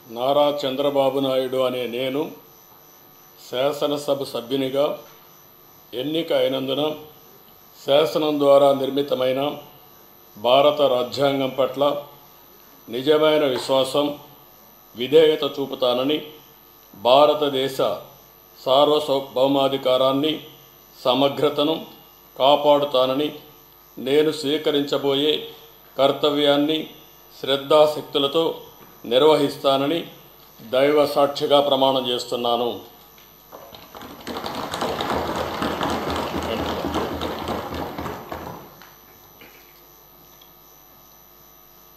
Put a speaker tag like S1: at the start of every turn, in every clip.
S1: నారా చంద్రబాబు నాయుడు అనే నేను శాసనసభ సభ్యునిగా ఎన్నిక అయినందున శాసనం ద్వారా నిర్మితమైన భారత రాజ్యాంగం పట్ల నిజమైన విశ్వాసం, విధేయత చూపుతానని, భారతదేశ సార్వభౌమాధికారాన్ని, సమగ్రతను కాపాడుతానని, నేను స్వీకరించబోయే కర్తవ్యాన్ని శ్రద్ధాశక్తులతో నిర్వహిస్తానని దైవ సాక్షిగా ప్రమాణం చేస్తున్నాను.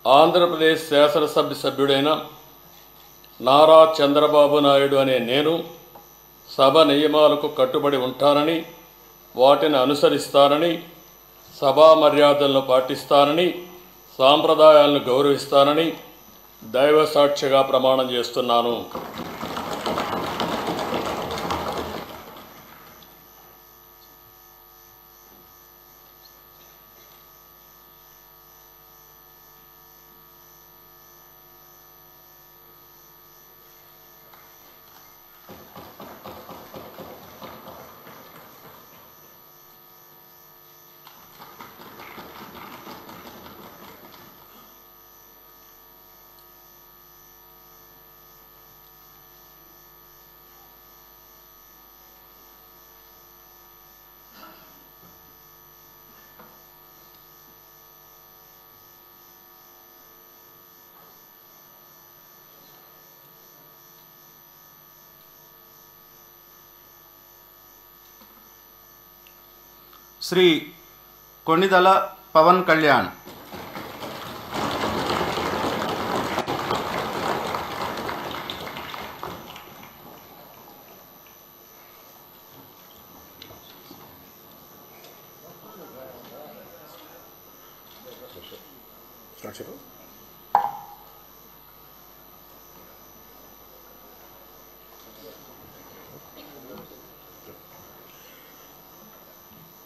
S1: ఆంధ్రప్రదేశ్ శాసనసభ సభ్యుడైన నారా చంద్రబాబు నాయుడు అనే నేను సభ నియమాలకు కట్టుబడి ఉంటానని, వాటిని అనుసరిస్తానని, సభా మర్యాదలను పాటిస్తానని, సాంప్రదాయాలను గౌరవిస్తానని దైవ సాక్షిగా ప్రమాణం చేస్తున్నాను.
S2: శ్రీ కొణిదల పవన్ కళ్యాణ్.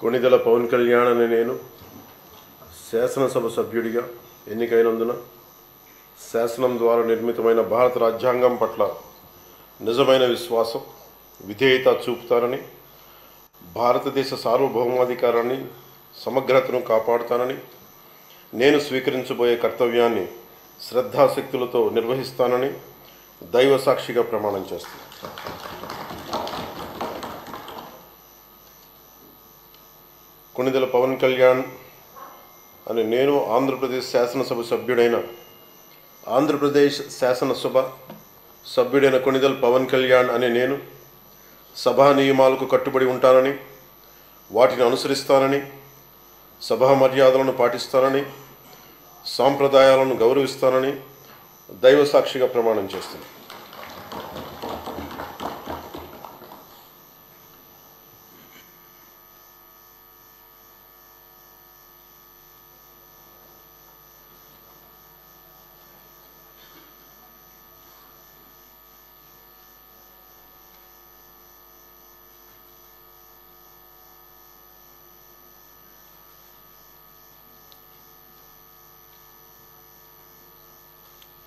S3: కొణిదెల పవన్ కళ్యాణ్ అనే నేను శాసనసభ సభ్యుడిగా ఎన్నికైనందున శాసనం ద్వారా నిర్మితమైన భారత రాజ్యాంగం పట్ల నిజమైన విశ్వాసం, విధేయత చూపుతానని, భారతదేశ సార్వభౌమాధికారాన్ని, సమగ్రతను కాపాడుతానని, నేను స్వీకరించబోయే కర్తవ్యాన్ని శ్రద్ధాశక్తులతో నిర్వహిస్తానని దైవ సాక్షిగా ప్రమాణం చేస్తాను. కొణిదెల పవన్ కళ్యాణ్ అని నేను ఆంధ్రప్రదేశ్ శాసనసభ సభ్యుడైన కొణిదెల పవన్ కళ్యాణ్ అని నేను సభా నియమాలకు కట్టుబడి ఉంటానని, వాటిని అనుసరిస్తానని, సభా మర్యాదలను పాటిస్తానని, సాంప్రదాయాలను గౌరవిస్తానని దైవ సాక్షిగా ప్రమాణం చేస్తున్నాను.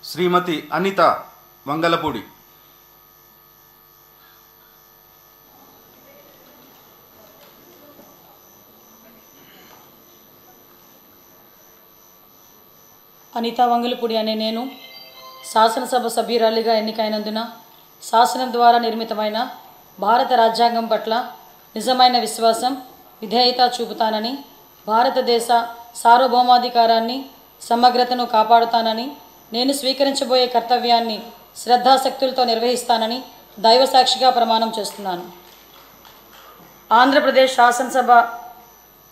S2: శ్రీమతి అనిత వంగలపూడి.
S4: అనితా వంగలపూడి అనే నేను శాసనసభ సభ్యురాలిగా ఎన్నికైనందున శాసనం ద్వారా నిర్మితమైన భారత రాజ్యాంగం పట్ల నిజమైన విశ్వాసం, విధేయత చూపుతానని, భారతదేశ సార్వభౌమాధికారాన్ని, సమగ్రతను కాపాడుతానని, నేను స్వీకరించబోయే కర్తవ్యాన్ని శ్రద్ధాశక్తులతో నిర్వహిస్తానని దైవ సాక్షిగా ప్రమాణం చేస్తున్నాను. ఆంధ్రప్రదేశ్ శాసనసభ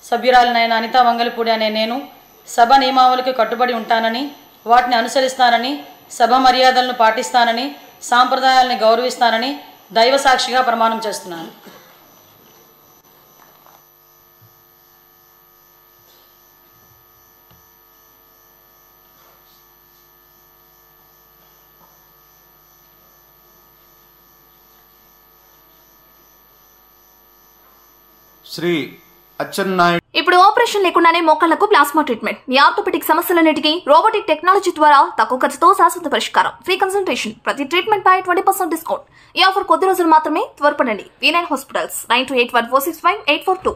S4: సభ్యురాలినైన అనితా వంగలపూడి అనే నేను సభ నియమావళికి కట్టుబడి ఉంటానని, వాటిని అనుసరిస్తానని, సభ మర్యాదలను పాటిస్తానని, సాంప్రదాయాలను గౌరవిస్తానని దైవ సాక్షిగా ప్రమాణం చేస్తున్నాను.
S2: శ్రీ అచ్చెన్నాయుడు.
S5: ఇప్పుడు ఇప్పుడు ఆపరేషన్ లేకుండానే మోకాళ్లకు ప్లాస్మా ట్రీట్మెంట్. మీ ఆర్థోపెడిక్ సమస్యలన్నిటికీ రోబోటిక్ టెక్నాలజీ ద్వారా తక్కువ ఖర్చుతో శాశ్వత పరిష్కారం. Free consultation. ప్రతి ట్రీట్మెంట్ పై 20% డిస్కౌంట్. ఈ ఆఫర్ కొద్ది రోజులు మాత్రమే. త్వరపడండి. V9 hospitals 9281465842.